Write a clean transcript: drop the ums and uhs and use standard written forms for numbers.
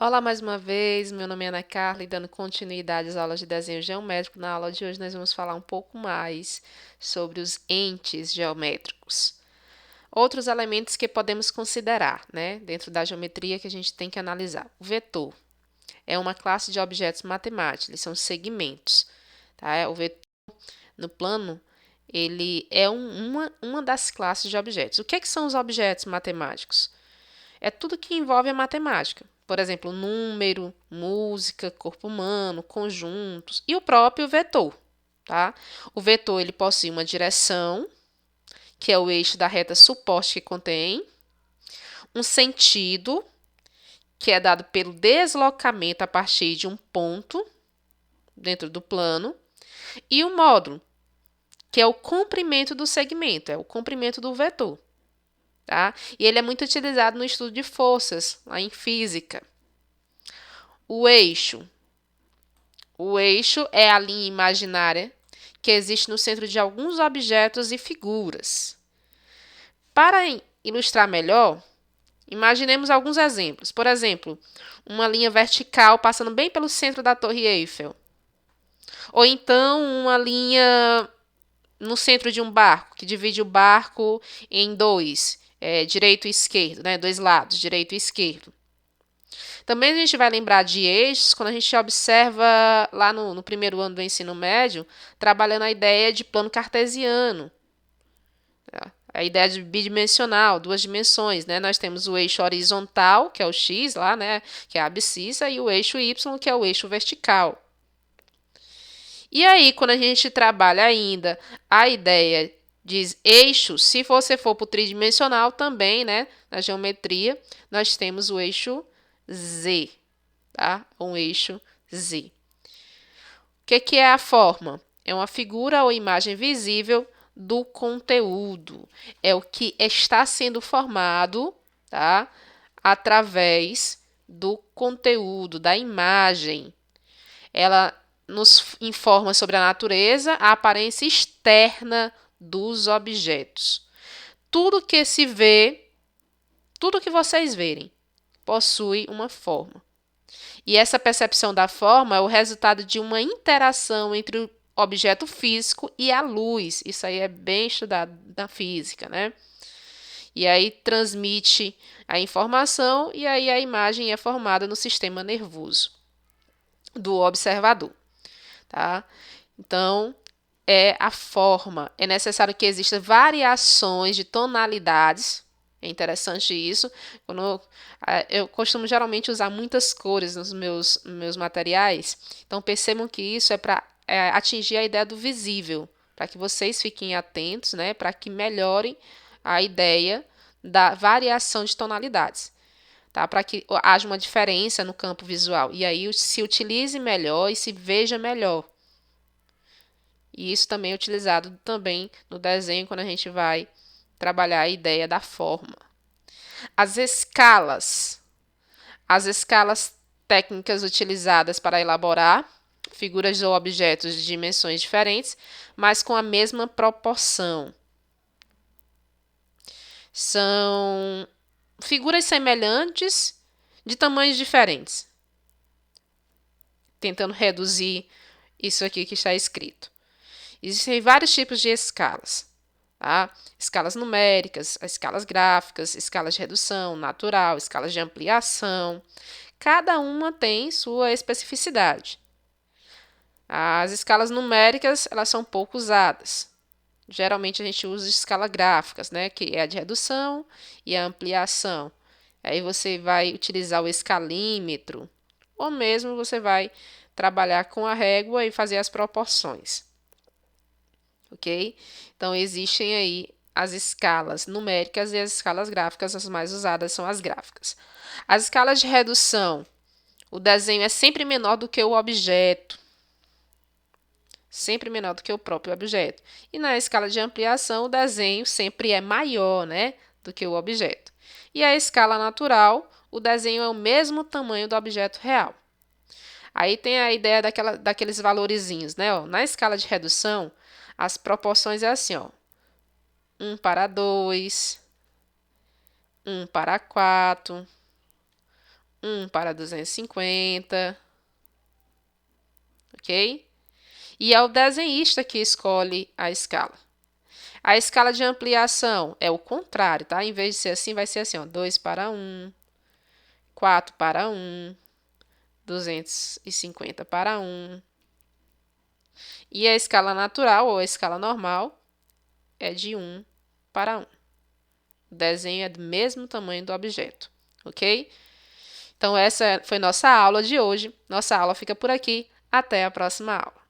Olá mais uma vez, meu nome é Ana Carla e dando continuidade às aulas de desenho geométrico, na aula de hoje nós vamos falar um pouco mais sobre os entes geométricos. Outros elementos que podemos considerar, né, dentro da geometria que a gente tem que analisar. O vetor é uma classe de objetos matemáticos, eles são segmentos, tá? O vetor no plano, ele é uma das classes de objetos. O que são os objetos matemáticos? É tudo que envolve a matemática. Por exemplo, número, música, corpo humano, conjuntos e o próprio vetor, tá? O vetor ele possui uma direção, que é o eixo da reta suposta que contém, um sentido, que é dado pelo deslocamento a partir de um ponto dentro do plano, e o módulo, que é o comprimento do segmento, é o comprimento do vetor, tá? E ele é muito utilizado no estudo de forças, lá em física. O eixo. O eixo é a linha imaginária que existe no centro de alguns objetos e figuras. Para ilustrar melhor, imaginemos alguns exemplos. Por exemplo, uma linha vertical passando bem pelo centro da Torre Eiffel. Ou então uma linha no centro de um barco, que divide o barco em dois, direito e esquerdo, né? Dois lados, direito e esquerdo. Também a gente vai lembrar de eixos quando a gente observa lá no primeiro ano do ensino médio, trabalhando a ideia de plano cartesiano, tá? A ideia de bidimensional, duas dimensões, né? Nós temos o eixo horizontal, que é o x lá, né? Que é a abscissa, e o eixo y, que é o eixo vertical. E aí, quando a gente trabalha ainda a ideia de eixo, se você for para o tridimensional também, né? Na geometria, nós temos o eixo z, tá? Um eixo Z. O que é a forma? É uma figura ou imagem visível do conteúdo. É o que está sendo formado, tá? Através do conteúdo, da imagem. Ela nos informa sobre a natureza, a aparência externa dos objetos. Tudo que se vê, tudo que vocês verem, possui uma forma. E essa percepção da forma é o resultado de uma interação entre o objeto físico e a luz. Isso aí é bem estudado na física, né? E aí transmite a informação e aí a imagem é formada no sistema nervoso do observador, tá? Então, é a forma. É necessário que existam variações de tonalidades. É interessante isso. Eu costumo geralmente usar muitas cores nos meus materiais. Então, percebam que isso é para atingir a ideia do visível, para que vocês fiquem atentos, né, para que melhorem a ideia da variação de tonalidades, tá? Para que haja uma diferença no campo visual. E aí se utilize melhor e se veja melhor. E isso também é utilizado também no desenho quando a gente vai trabalhar a ideia da forma. As escalas. As escalas técnicas utilizadas para elaborar figuras ou objetos de dimensões diferentes, mas com a mesma proporção. São figuras semelhantes de tamanhos diferentes, tentando reduzir isso aqui que está escrito. Existem vários tipos de escalas, tá? Escalas numéricas, escalas gráficas, escalas de redução, natural, escalas de ampliação. Cada uma tem sua especificidade. As escalas numéricas, elas são pouco usadas. Geralmente a gente usa escalas gráficas, né, que é a de redução e a ampliação. Aí você vai utilizar o escalímetro, ou mesmo você vai trabalhar com a régua e fazer as proporções. Ok? Então, existem aí as escalas numéricas e as escalas gráficas, as mais usadas são as gráficas. As escalas de redução, o desenho é sempre menor do que o objeto, sempre menor do que o próprio objeto. E na escala de ampliação, o desenho sempre é maior, né, do que o objeto. E a escala natural, o desenho é o mesmo tamanho do objeto real. Aí tem a ideia daqueles valorizinhos, né? Ó, na escala de redução, as proporções é assim, ó. 1 para 2, 1 para 4, 1 para 250, ok? E é o desenhista que escolhe a escala. A escala de ampliação é o contrário, tá? Em vez de ser assim, vai ser assim, ó, 2 para 1, 4 para 1, 250 para 1. E a escala natural, ou a escala normal, é de 1 para 1. O desenho é do mesmo tamanho do objeto, ok? Então, essa foi nossa aula de hoje. Nossa aula fica por aqui. Até a próxima aula.